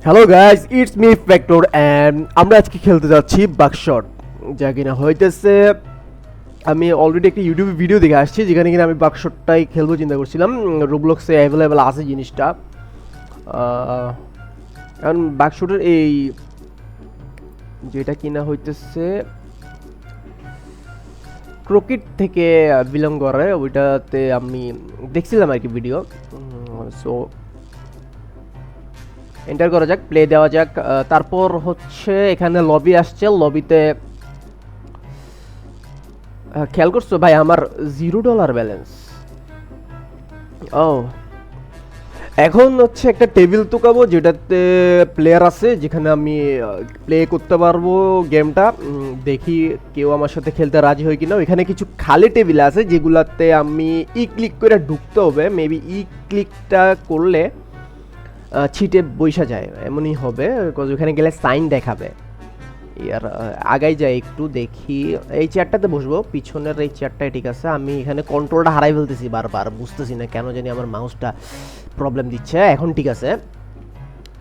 Hello guys, it's me factor and আমরা আজকে খেলতে যাচ্ছি বাকশট, যা কিনা হইতেছে আমি অলরেডি একটা ইউটিউবে ভিডিও দেখে আসছি যেখানে কিনা আমি বাকশটটাই খেলবো চিন্তা করছিলাম। রোবলক্সে অ্যাভেলেবেল আছে জিনিসটা। কারণ বাকশটের এই যেটা কিনা হইতেছে ক্রোকিট থেকে বিলং করে, ওইটাতে আমি দেখছিলাম আর কি ভিডিও। সো এন্টার করা যাক, প্লে দেওয়া যাক। তারপর হচ্ছে এখানে লবি আসছে, লবিতে খেয়াল করছো ভাই আমার $0 ব্যালেন্স। ও এখন হচ্ছে একটা টেবিল তোকাবো যেটাতে প্লেয়ার আছে, যেখানে আমি প্লে করতে পারবো গেমটা। দেখি কেউ আমার সাথে খেলতে রাজি হয় কিনা। এখানে কিছু খালি টেবিল আছে যেগুলাতে আমি ক্লিক করে ঢুকতে হবে। মেবি ক্লিকটা করলে ছিটে বৈশা যায়, এমনই হবে। ওখানে গেলে সাইন দেখাবে। ইয়ার আগাই যায় একটু, দেখি এই চেয়ারটাতে বসবো, পিছনের এই চেয়ারটাই ঠিক আছে। আমি এখানে কন্ট্রোলটা হারাই ফেলতেছি বারবার, বুঝতেছি না কেন জানি আমার মাউসটা প্রবলেম দিচ্ছে। এখন ঠিক আছে,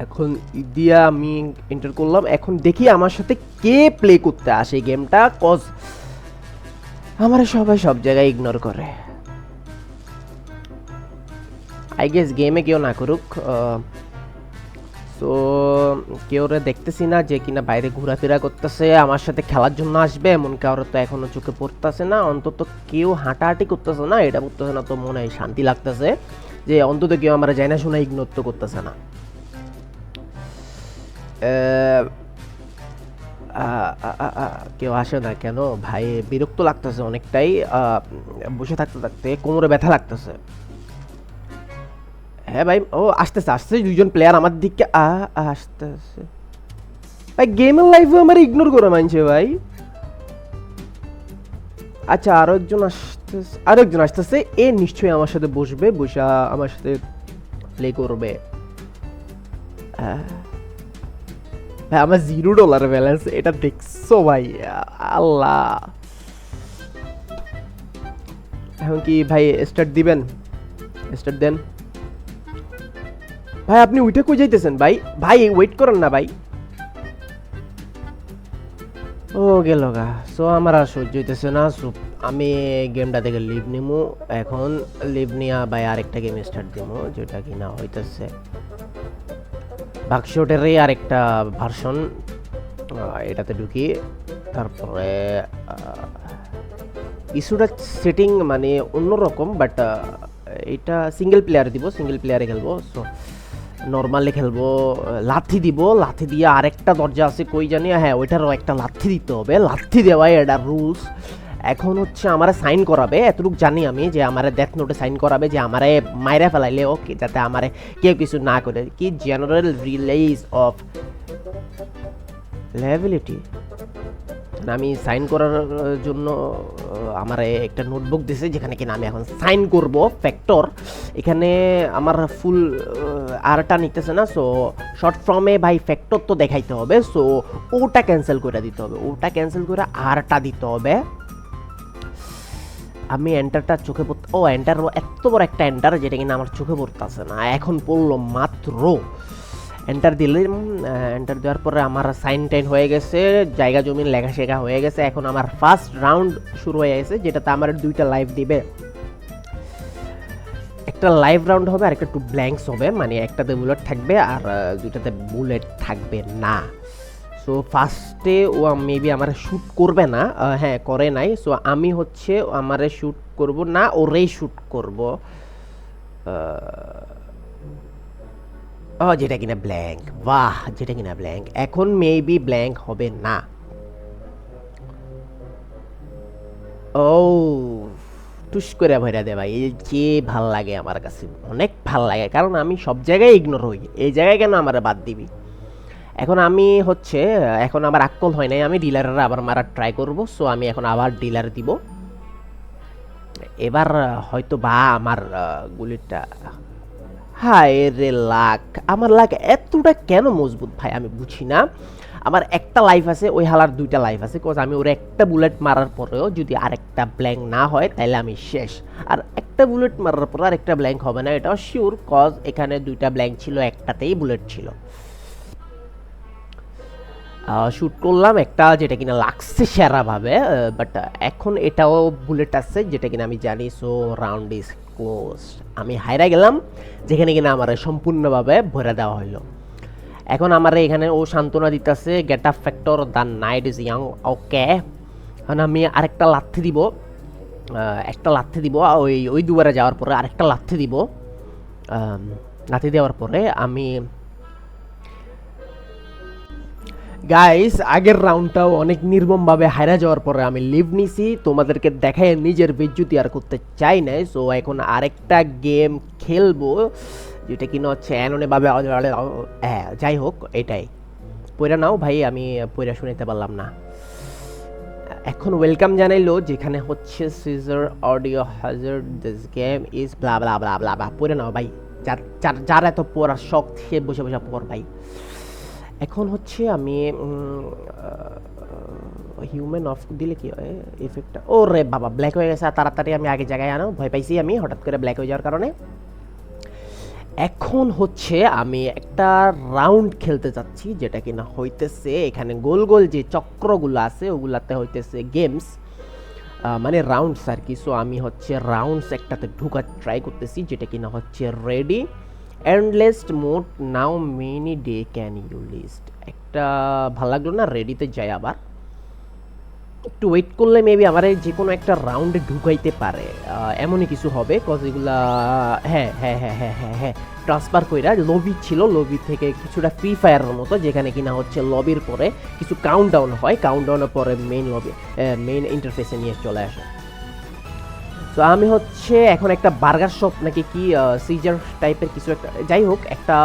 এখন দিয়া আমি এন্টার করলাম। এখন দেখি আমার সাথে কে প্লে করতে আসে গেমটা, কজ আমার সবাই সব জায়গায় ইগনোর করে। আই গেস গেমে কেউ না করুক, তো কেউ দেখতেছি না যে কিনা বাইরে ঘোরাফেরা করতেছে আমার সাথে খেলার জন্য আসবে, এমন কারো তো এখনো চোখে পড়তেছে না। অন্তত কেউ হাঁটাহাঁটি করতেছে না, এটা করতেছে না তো মনে হয় শান্তি লাগতেছে যে অন্তত কেউ আমার জানা শোনা ইগনোর তো করতেছে না। কেউ আসে না কেন ভাই, বিরক্ত লাগতেছে অনেকটাই। বসে থাকতে থাকতে কোমরে ব্যথা লাগতেছে। হ্যাঁ ভাই, ও আসতেছে আসতেছে, দুইজন প্লেয়ার আমার দিকে আসতেছে। ভাই গেমের লাইফে আমার ইগনোর করে মানছে ভাই। আচ্ছা আরেকজন আসতেছে, এ নিশ্চয়ই আমার সাথে বসবে, বসা আমার সাথে প্লে করবে। ভাই আমার $0 ব্যালেন্স, এটা দেখছো ভাই? আল্লাহ, এখন কি ভাই স্টার্ট দিবেন? স্টার্ট দেন ভাই। আপনি ওইটা কই যাইতেছেন ভাই? ভাই ওয়েট করেন না ভাই। ও গেল গা। সো আমার আর সহ্য হইতেছে না। সো আমি গেমটা থেকে লিভ নিমু। এখন লিভ নিয়া ভাই আরেকটা গেম স্টার্ট দিমু, যেটা কিনা হইতেছে বাকশটেরই আরেকটা ভার্সন। এটাতে ঢুকি, তারপরে ইস্যুটা সেটিং মানে অন্যরকম, বাট এটা সিঙ্গেল প্লেয়ারে দিব, সিঙ্গেল প্লেয়ারে খেলবো। সো নর্মালি খেলবো, লাথি দিব, লাথি দিয়ে আরেকটা দরজা আছে কই জানি, হ্যাঁ ওইটারও একটা লাথি দিতে হবে। লাথি দেওয়াই এটা রুলস। এখন হচ্ছে আমারে সাইন করাবে, এতটুকু জানি আমি, যে আমারে ডেথ নোটে সাইন করাবে যে আমারে মাইরা ফেলাইলে ওকে, যাতে আমারে কেউ কিছু না করে। কি জেনারেল রিলিজ অফ লায়াবিলিটি, আমি সাইন করার জন্য আমার একটা নোটবুক দিছে, যেখানে কিনা আমি এখন সাইন করব ফ্যাক্টর। এখানে আমার ফুল আরটা নিতেছে না, সো শর্ট ফর্মে ভাই ফ্যাক্টর তো দেখাইতে হবে। সো ওটা ক্যান্সেল করে দিতে হবে, ওটা ক্যান্সেল করে আরটা দিতে হবে। আমি এন্টারটা চোখে পড়তে, ও এন্টার এত বড় একটা এন্টার যেটা কিনা আমার চোখে পড়তেছে না, এখন পড়লো মাত্র। এন্টার দিলাম, এন্টার দেওয়ার পরে আমার সাইন টাইন হয়ে গেছে, জায়গা জমিন লেখা শেখা হয়ে গেছে। এখন আমার ফার্স্ট রাউন্ড শুরু হয়ে গেছে, যেটাতে আমার দুইটা লাইভ দিবে। একটা লাইভ রাউন্ড হবে আর একটা টু ব্ল্যাঙ্কস হবে, মানে একটাতে বুলেট থাকবে আর দুইটাতে বুলেট থাকবে না। সো ফার্স্টে ও মেবি আমার শ্যুট করবে না, হ্যাঁ করে নাই। সো আমি হচ্ছে আমারে শ্যুট করব না, ওরেই শ্যুট করব। ও যেটা কিনা ব্ল্যাঙ্ক, বাহ, যেটা কিনা ব্ল্যাঙ্ক। এখন মেবি ব্ল্যাঙ্ক হবে না। ও টুস করে ভরা দে ভাই, এই যে ভাল লাগে আমার কাছে, অনেক ভাল লাগে। কারণ আমি সব জায়গায় ইগনোর হই, এই জায়গায় কেন আমার বাদ দিবি? এখন আমি হচ্ছে, এখন আমার আক্কল হয় নাই, আমি ডিলারের আবার মারার ট্রাই করব। সো আমি এখন আবার ডিলার দিব। এবার হয়তো বা আমার গুলিটা, হায় রে লাক, আমার লাক এতটা কেন মজবুত ভাই আমি বুঝি না। আমার একটা লাইফ আছে, ওই হালার দুইটা লাইফ আছে, কজ আমি ওর একটা বুলেট মারার পরেও যদি আরেকটা ব্ল্যাঙ্ক না হয় তাহলে আমি শেষ। আর একটা বুলেট মারার পর আরেকটা ব্ল্যাঙ্ক হবে না, এটাও শিওর, কজ এখানে দুইটা ব্ল্যাঙ্ক ছিল, একটাতেই বুলেট ছিল। শ্যুট করলাম একটা, যেটা কিনা লাগছে সেরাভাবে, বাট এখন এটাও বুলেট আছে যেটা কিনা আমি জানি। সো রাউন্ড ইজ ক্লোজ, আমি হাইরা গেলাম যেখানে কিনা আমার সম্পূর্ণভাবে ভরে দেওয়া হলো। এখন আমার এখানে ও সান্ত্বনা দিতেছে, get up factor, the night is young. Okay, এখন আমি আরেকটা লাথি দিব, একটা লাথি দিব, ওই ওই দুবারে যাওয়ার পরে আরেকটা লাথি দিব। লাথি দেওয়ার পরে আমি গাইস আগের রাউন্ডটাও অনেক নির্মমভাবে হারা যাওয়ার পরে আমি লিভ নিছি, তোমাদেরকে দেখায় নিজের বিদ্যুতি আর করতে চাই না। সো এখন আরেকটা গেম খেলবো যেটা কিনা হচ্ছে এমনভাবে, হ্যাঁ যাই হোক এটাই। পয়রা নাও ভাই, আমি পয়রা শুনাইতে পারলাম না। এখন ওয়েলকাম জানাইলো যেখানে হচ্ছে seizure audio hazard, this game is blah blah blah blah blah. পড়ে নাও ভাই, যার এত পড়ার শখ সে বসে বসে পড় ভাই। এখন হচ্ছে আমি হিউম্যান অফ দিলে কি হয় ইফেক্টটা? ও রে বাবা, ব্ল্যাক হয়ে গেছে। তাড়াতাড়ি আমি আগে জায়গায় আনো, ভয় পাইছি আমি হঠাৎ করে ব্ল্যাক হয়ে যাওয়ার কারণে। এখন হচ্ছে আমি একটা রাউন্ড খেলতে যাচ্ছি যেটা কিনা হইতেছে এখানে গোল গোল যে চক্রগুলো আছে ওগুলাতে হইতেছে গেমস, মানে রাউন্ডস আর কি। সো আমি হচ্ছে রাউন্ডস একটাতে ঢুকার ট্রাই করতেছি যেটা কিনা হচ্ছে ready endless mode now many day can you list. একটা ভালো লাগলো না, রেডিতে যাই আবার। একটু ওয়েট করলে মেবি আমার যে কোনো একটা রাউন্ডে ঢুকাইতে পারে, এমনই কিছু হবে। কজ এগুলা হ্যাঁ হ্যাঁ হ্যাঁ হ্যাঁ হ্যাঁ হ্যাঁ ট্রান্সফার কইরা লবি ছিল, লবি থেকে কিছুটা ফ্রি ফায়ারের মতো, যেখানে কিনা হচ্ছে লবির পরে কিছু কাউন্টডাউন হয়, কাউন্টডাউনের পরে মেইন লবি মেইন ইন্টারফেসে নিয়ে চলে আসে। তো আমি হচ্ছে এখন একটা বার্গার শপ নাকি কি সিজার টাইপের কিছু একটা, যাই হোক একটা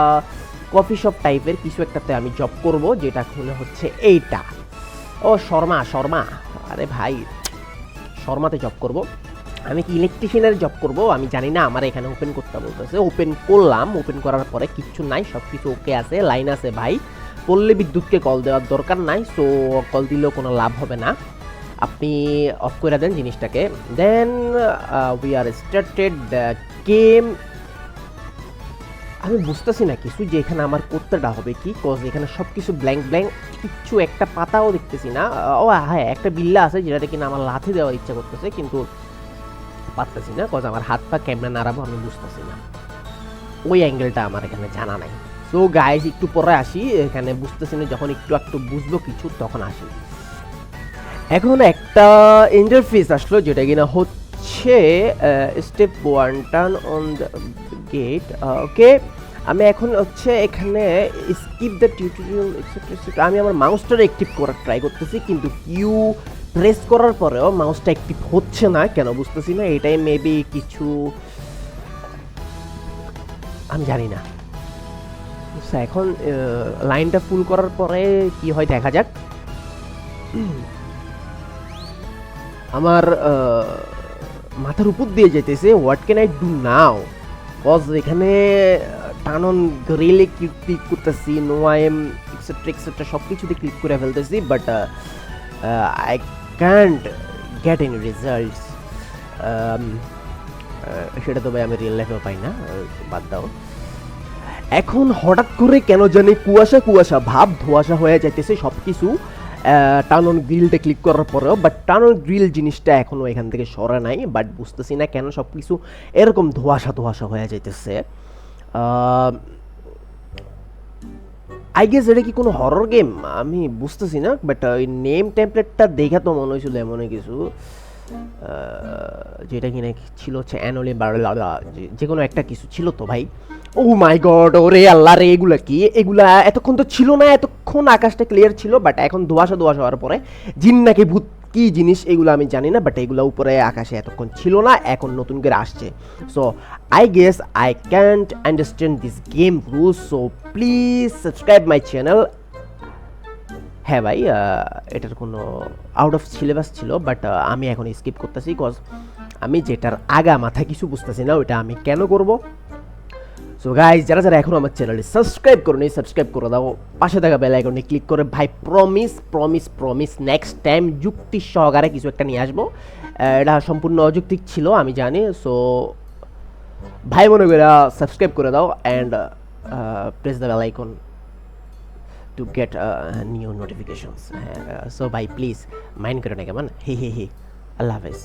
কফি শপ টাইপের কিছু একটাতে আমি জব করব, যেটা খুলে হচ্ছে এইটা। ও শর্মা, শর্মা, আরে ভাই শর্মাতে জব করব। আমি কি ইলেকট্রিশিয়ানের জব করব আমি জানি না, আমার এখানে ওপেন করতে বলতেছে। ওপেন করলাম, ওপেন করার পরে কিচ্ছু নাই, সব কিছু ওকে আছে, লাইন আছে ভাই। পল্লী বিদ্যুৎকে কল দেওয়ার দরকার নাই, সো কল দিলেও কোনো লাভ হবে না, আপনি অফ করে দেন জিনিসটাকে। Then we are started the game. আমি বুঝতেছি না কিছু যে এখানে আমার করতেটা হবে কি, কজ এখানে সব কিছু ব্ল্যাঙ্ক ব্ল্যাঙ্ক, কিচ্ছু একটা পাতাও দেখতেছি না। ও হ্যাঁ একটা বিল্লা আছে যেটাতে কিনা আমার লাথি দেওয়ার ইচ্ছা করতেছে, কিন্তু পারতেছি না, কজ আমার হাত পা কেমনে নাড়াবো আমি বুঝতেছি না, ওই অ্যাঙ্গেলটা আমার এখানে জানা নাই। সো গাইজ একটু পরে আসি, এখানে বুঝতেছি না, যখন একটু একটু বুঝবো কিছু তখন আসি। এখন একটা ইন্টারফেস আসলো যেটা কিনা হচ্ছে step 1 turn on the gate. Okay, আমি এখন হচ্ছে এখানে স্কিপ দ্য টিউটোরিয়াল এক্সেট্রা। আমি আমার মাউসটা অ্যাক্টিভ করার ট্রাই করতেছি, কিন্তু কিউ প্রেস করার পরেও মাউসটা অ্যাক্টিভ হচ্ছে না, কেন বুঝতেছি না। এটাই মেবি কিছু, আমি জানি না। এখন লাইনটা ফুল করার পরে কি হয় দেখা যাক। আমার মাথার উপর দিয়ে যেতেছে, what can I do now, cause এখানে টার্ন অন গ্রিলে ক্লিক করতেছি, no I am extra extra সব কিছুতে ক্লিক করে ফেলতেছি, but I can't get any results. সেটা তো ভাই আমি রিয়েল লাইফেও পাই না, বাদ দাও। এখন হঠাৎ করে কেন জানি কুয়াশা কুয়াশা ভাব, ধোঁয়াশা হয়ে যাইতেছে সব কিছু টার্ন অন গ্রিলটা ক্লিক করার পরেও, বাট টার্ন অন গ্রিল জিনিসটা এখনও এখান থেকে সরে নাই, বাট বুঝতেছি না কেন সব কিছু এরকম ধোঁয়াশা ধোঁয়াশা হয়ে যাইতেছে। আই গেস এটা কি কোনো হরর গেম আমি বুঝতেছি না, বাট ওই নেম টেমপ্লেটটা দেখে তো মনে হয়েছিল এমনই কিছু, যেটা কিনা ছিল হচ্ছে অ্যানুয়ালি যে কোনো একটা কিছু ছিল তো ভাই। ও মাই গড, ওরে আল্লাহ রে, এগুলা কি? এগুলা এতক্ষণ তো ছিল না, এতক্ষণ আকাশটা ক্লিয়ার ছিল, বাট এখন ধোঁয়াশা ধোঁয়াশা হওয়ার পরে জিন নাকি ভূত কি জিনিস এগুলো আমি জানি না, বাট এগুলো উপরে আকাশে এতক্ষণ ছিল না, এখন নতুন করে আসছে। So I guess I can't understand this game rules, so please subscribe my channel. হ্যাঁ ভাই, এটার কোনো আউট অফ সিলেবাস ছিল, বাট আমি এখন স্কিপ করতেছি, কজ আমি যেটার আগা মাথায় কিছু বুঝতেছি না ওইটা আমি কেন করব। সো গাইজ যারা যারা এখনও আমার চ্যানেলে সাবস্ক্রাইব করো নি, সাবস্ক্রাইব করে দাও, পাশে থাকা বেল আইকনে ক্লিক করে ভাই promise promise promise next time যুক্তি সহকারে কিছু একটা নিয়ে আসবো। এটা সম্পূর্ণ অযৌক্তিক ছিল আমি জানি, সো ভাই মনে করে সাবস্ক্রাইব করে দাও and press the bell icon. To get new notifications. হ্যাঁ, সো ভাই প্লিজ মাইন্ড করে না কেমন। হি হি হি, আল্লাহ হাফেজ।